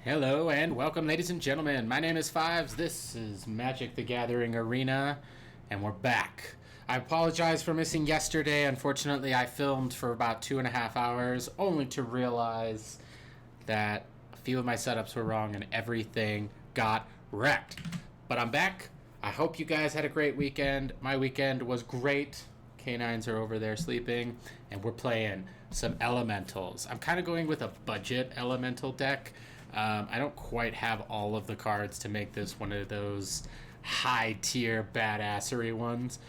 Hello and welcome, ladies and gentlemen. My name is Fyves. This is Magic the Gathering Arena, and we're back. I apologize for missing yesterday. Unfortunately, I filmed for about 2.5 hours, only to realize that a few of my setups were wrong and everything got wrecked. But I'm back. I hope you guys had a great weekend. My weekend was great. Canines are over there sleeping, and we're playing some elementals. I'm kind of going with a budget elemental deck. I don't quite have all of the cards to make this one of those high tier badassery ones,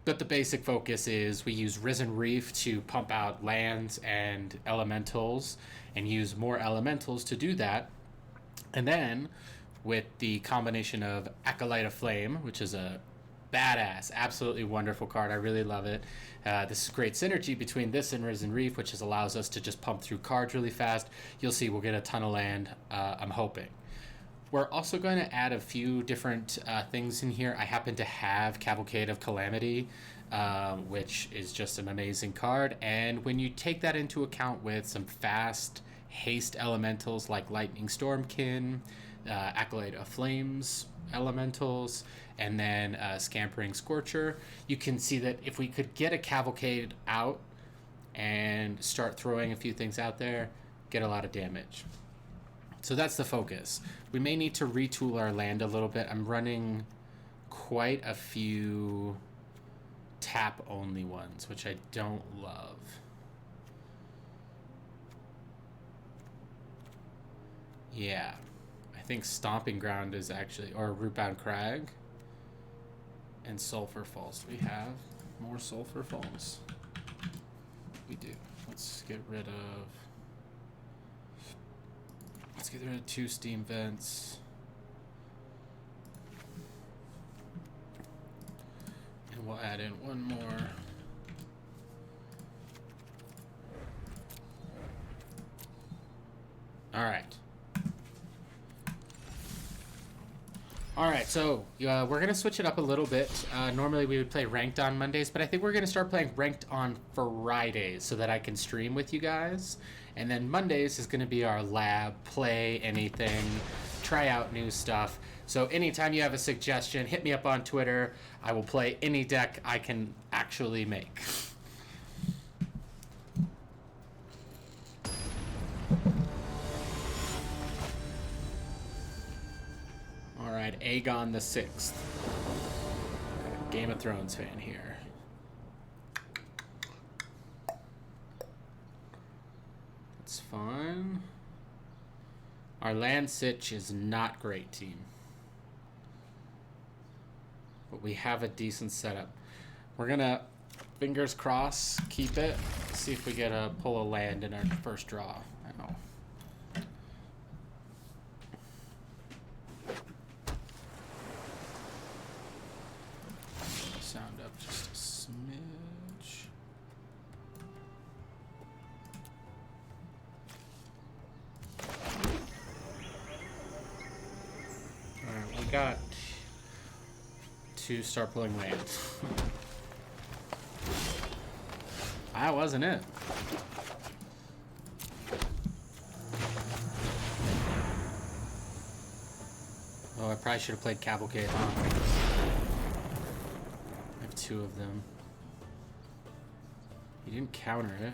but the basic focus is we use Risen Reef to pump out lands and elementals and use more elementals to do that. And then with the combination of Acolyte of Flame, which is a badass, absolutely wonderful card. I really love it. This is great synergy between this and Risen Reef, which allows us to just pump through cards really fast. You'll see we'll get a ton of land, I'm hoping. We're also going to add a few different things in here. I happen to have Cavalcade of Calamity, which is just an amazing card. And when you take that into account with some fast haste elementals like Lightning Stormkin, Acolyte of Flames elementals, and then Scampering Scorcher, you can see that if we could get a Cavalcade out and start throwing a few things out there, get a lot of damage. So that's the focus. We may need to retool our land a little bit. I'm running quite a few tap only ones, which I don't love. Yeah, I think Stomping Ground is actually, or Rootbound Crag and Sulfur Falls. Do we have more Sulfur Falls? We do. Let's get rid of 2 Steam Vents. And we'll add in one more. All right, so we're going to switch it up a little bit. Normally we would play ranked on Mondays, but I think we're going to start playing ranked on Fridays so that I can stream with you guys. And then Mondays is going to be our lab, play anything, try out new stuff. So anytime you have a suggestion, hit me up on Twitter. I will play any deck I can actually make. Alright, Aegon the Sixth. Game of Thrones fan here. That's fine. Our land sitch is not great, team. But we have a decent setup. We're gonna, fingers crossed, keep it. See if we get a pull a land in our first draw. I know. Sound up just a smidge. Alright, we got to start pulling lands. That wasn't it. Oh, I probably should have played Cavalcade, huh? I have 2 of them. He didn't counter it.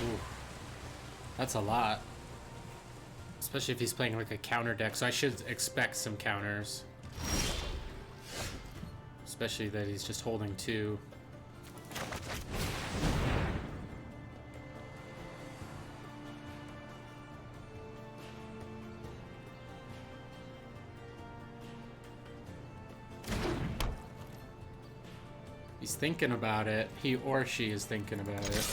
Ooh, that's a lot. Especially if he's playing like a counter deck, so I should expect some counters. Especially that he's just holding 2. He's thinking about it. He or she is thinking about it.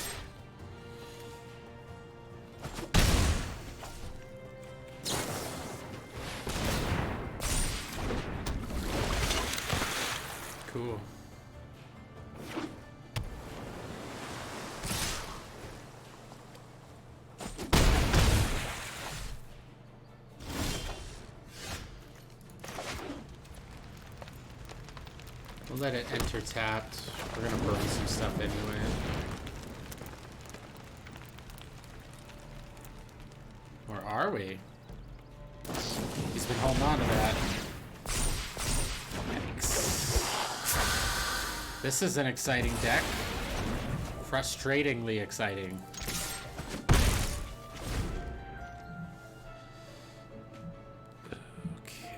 Cool. We'll let it enter tapped. We're gonna burn some stuff anyway. Or are we? He's been holding on to that. Yikes. This is an exciting deck. Frustratingly exciting. Okay.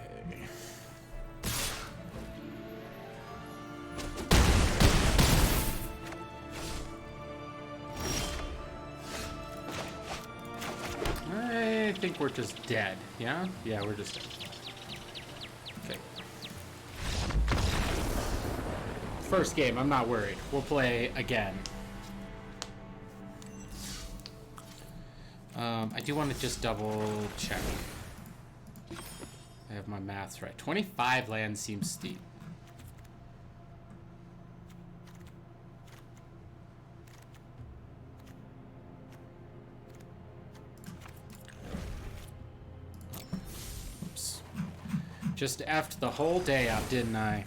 I think we're just dead. Yeah? Yeah, we're just dead. Okay. First game, I'm not worried. We'll play again. I do want to just double check. I have my maths right. 25 lands seems steep. Oops. Just effed the whole day up, didn't I?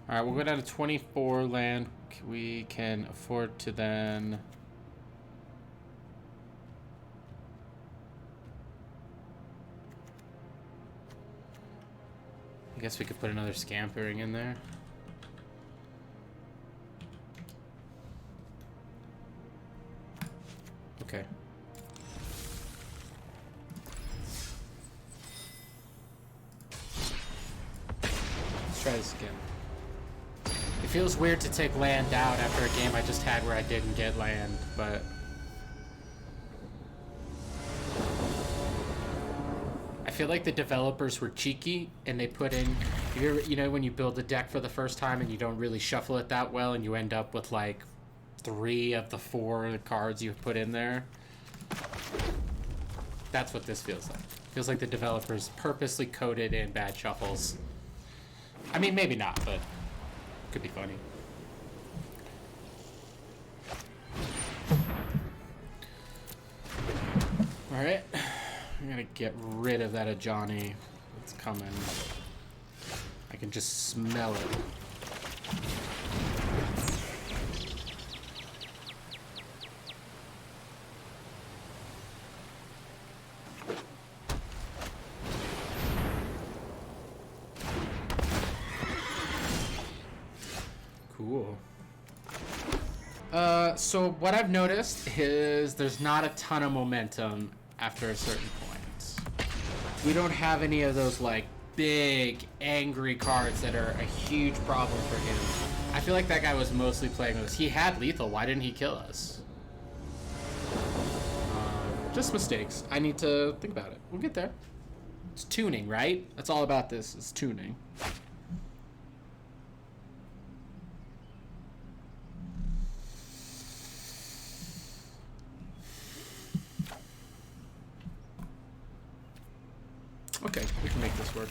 Alright, we'll go down to 24 land. We can afford to then... I guess we could put another scampering in there. Okay. Let's try this again. It feels weird to take land out after a game I just had where I didn't get land, but... I feel like the developers were cheeky and they put in, you know, when you build a deck for the first time and you don't really shuffle it that well and you end up with like 3 of the 4 cards you've put in there. That's what this feels like. Feels like the developers purposely coded in bad shuffles. I mean, maybe not, but could be funny. All right. I'm gonna get rid of that Ajani. It's coming. I can just smell it. Cool. So what I've noticed is there's not a ton of momentum after a certain point. We don't have any of those like big angry cards that are a huge problem for him. I feel like that guy was mostly playing with us. He had lethal. Why didn't he kill us? Just mistakes. I need to think about it. We'll get there. It's tuning, right? That's all about this, is tuning. Okay, we can make this work.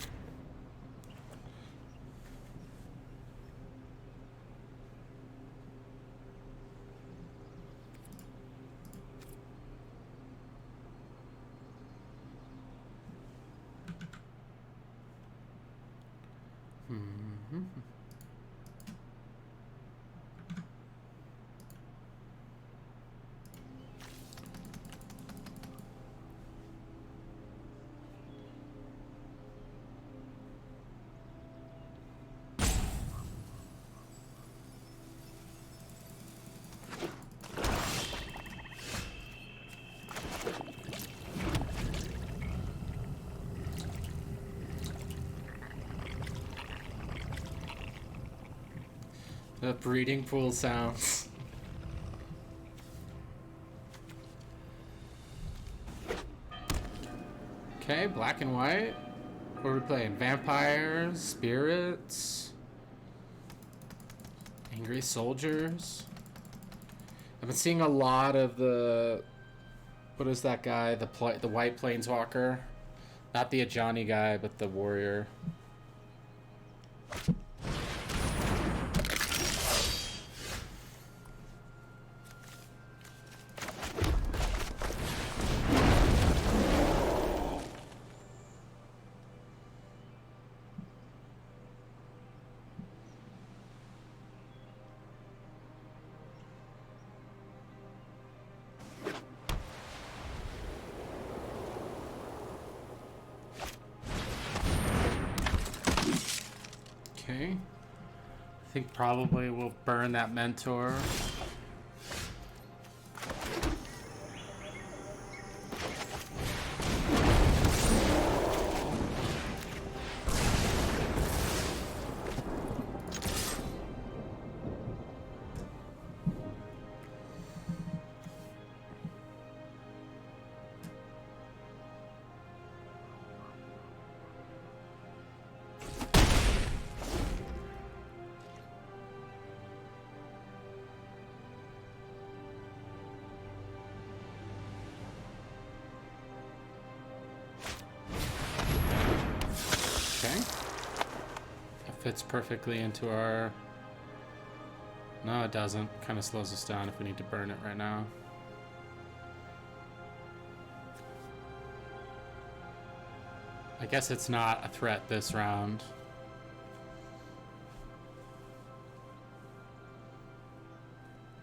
The breeding pool sounds. Okay, black and white. What are we playing? Vampires, spirits, angry soldiers. I've been seeing a lot of the... What is that guy? The white planeswalker. Not the Ajani guy, but the warrior. Okay. I think probably we'll burn that mentor. Okay. That fits perfectly into our... No, it doesn't. Kind of slows us down if we need to burn it right now. I guess it's not a threat this round.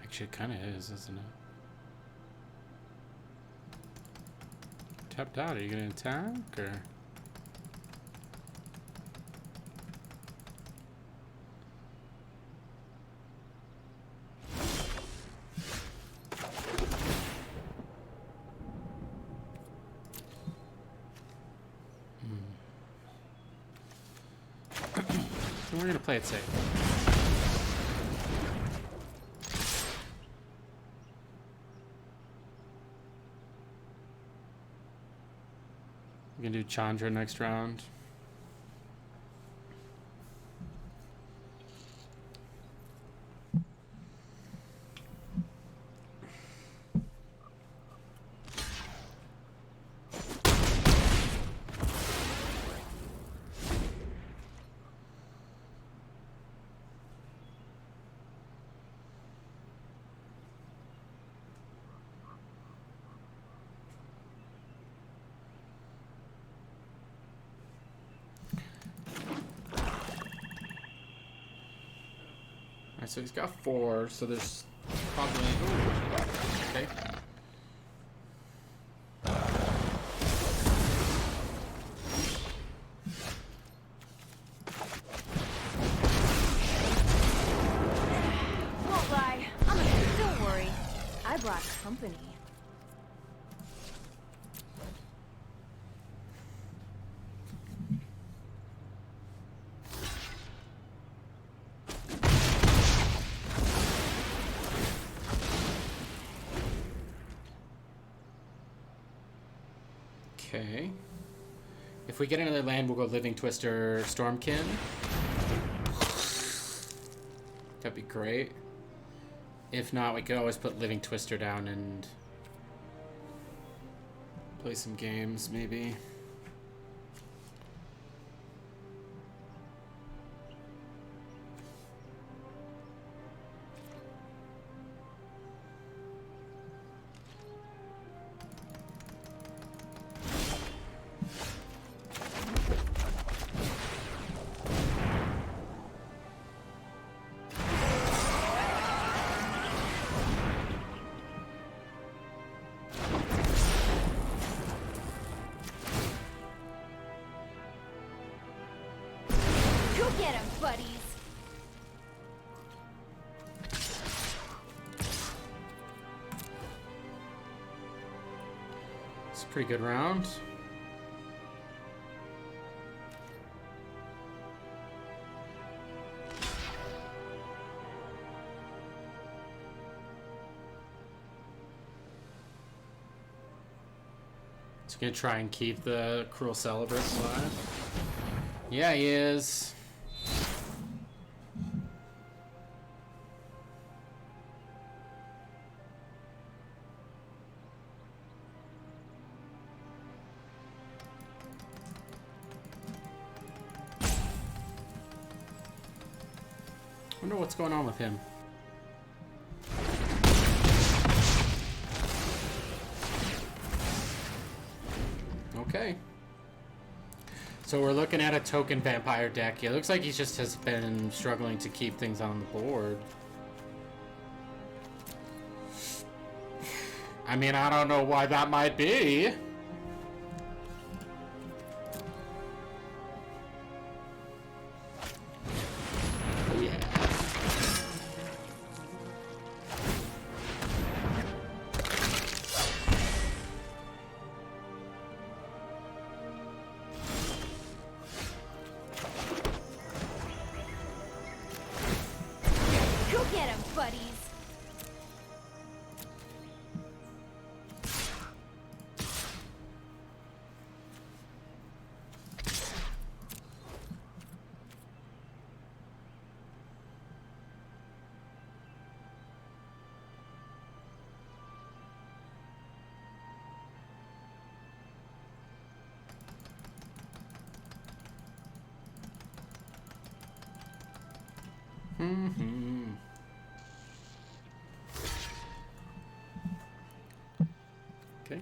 Actually, it kind of is, isn't it? Tapped out. Are you going to attack, or...? We're gonna play it safe. We're gonna do Chandra next round. Alright, so he's got 4, so there's probably... Ooh, okay. Won't lie, don't worry. I brought company. Okay. If we get another land, we'll go Living Twister, Stormkin. That'd be great. If not, we could always put Living Twister down and play some games, maybe. Get him, buddies! It's a pretty good round. He's gonna try and keep the Cruel Celebrants alive. Yeah, he is. I wonder what's going on with him. Okay. So we're looking at a token vampire deck. It looks like he just has been struggling to keep things on the board. I mean, I don't know why that might be. Mm-hmm. Okay.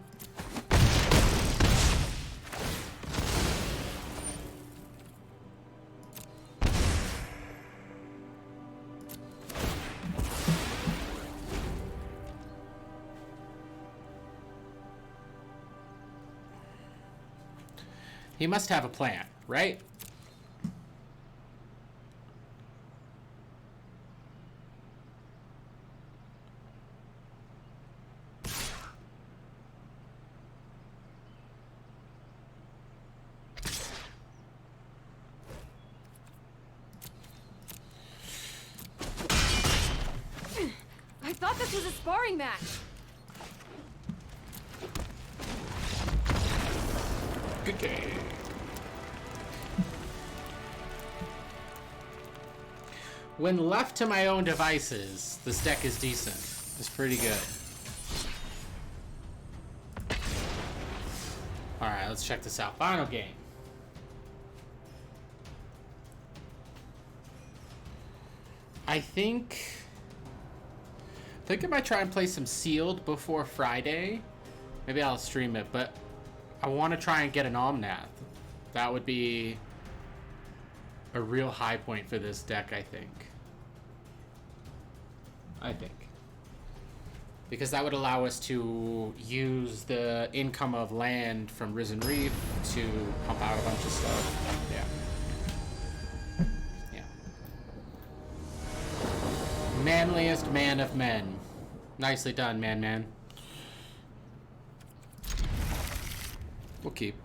He must have a plan, right? I thought this was a sparring match. Good game. When left to my own devices, this deck is decent. It's pretty good. Alright, let's check this out. Final game. I think I might try and play some sealed before Friday. Maybe I'll stream it, but I want to try and get an Omnath. That would be a real high point for this deck, I think. Because that would allow us to use the income of land from Risen Reef to pump out a bunch of stuff. Yeah. Manliest man of men. Nicely done, man. We'll keep.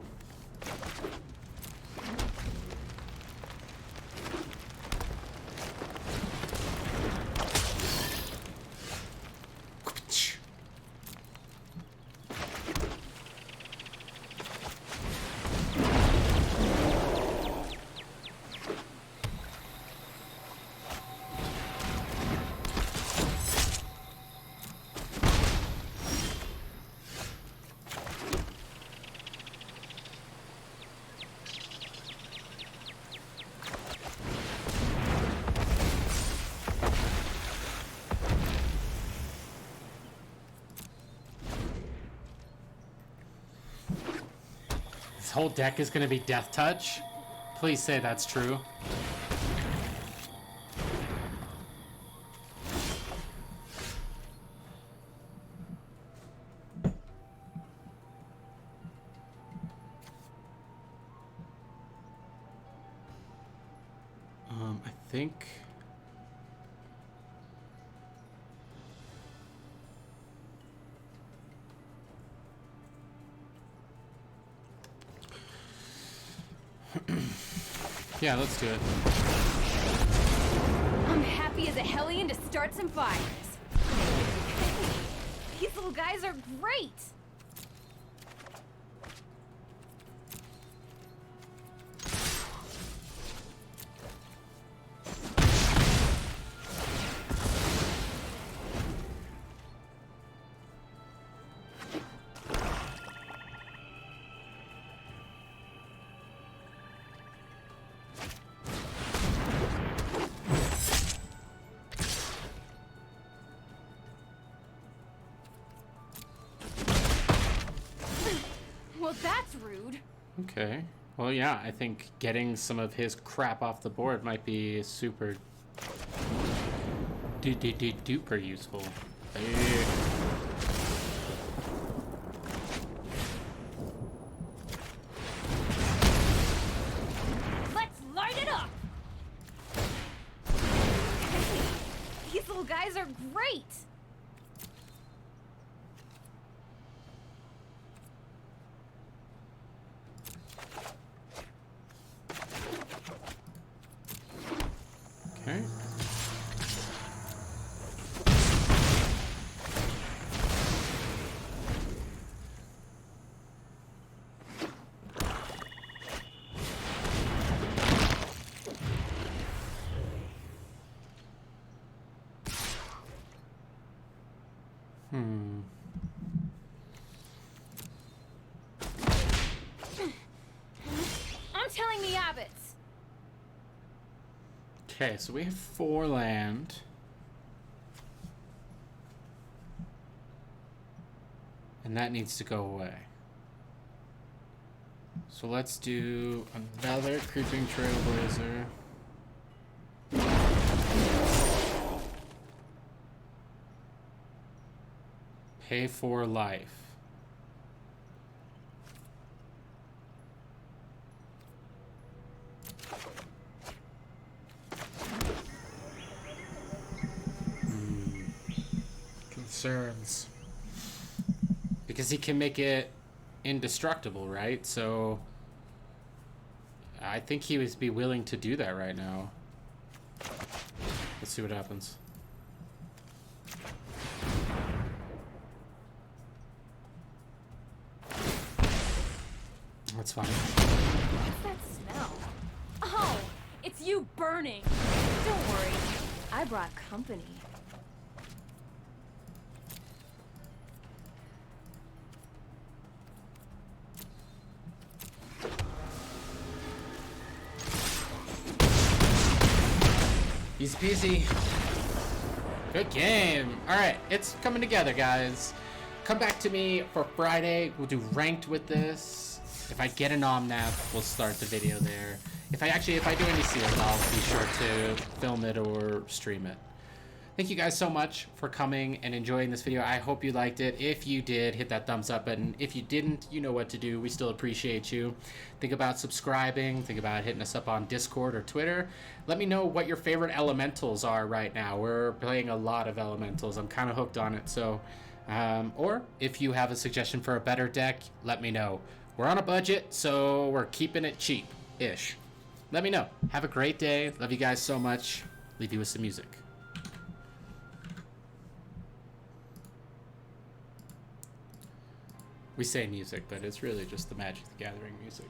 This whole deck is gonna be Death Touch? Please say that's true. I think... yeah, let's do it. I'm happy as a hellion to start some fires. These little guys are great. Well, that's rude. Okay. Well, yeah, I think getting some of his crap off the board might be super duper useful. Let's light it up. These little guys are great. Okay. Okay, so we have 4 land. And that needs to go away. So let's do another Creeping Trailblazer. Pay for life. Concerns. Because he can make it indestructible, right? So I think he would be willing to do that right now. Let's see what happens. That's fine. What's that smell? Oh, it's you burning. Don't worry, I brought company. Easy peasy. Good game. All right, it's coming together, guys. Come back to me for Friday. We'll do ranked with this. If I get an omnap, we'll start the video there. If I do any seals, I'll be sure to film it or stream it. Thank you guys so much for coming and enjoying this video. I hope you liked it. If you did, hit that thumbs up button. If you didn't, you know what to do. We still appreciate you. Think about subscribing. Think about hitting us up on Discord or Twitter. Let me know what your favorite elementals are right now. We're playing a lot of elementals. I'm kind of hooked on it. So, or if you have a suggestion for a better deck, let me know. We're on a budget, so we're keeping it cheap-ish. Let me know. Have a great day. Love you guys so much. Leave you with some music. We say music, but it's really just the Magic the Gathering music.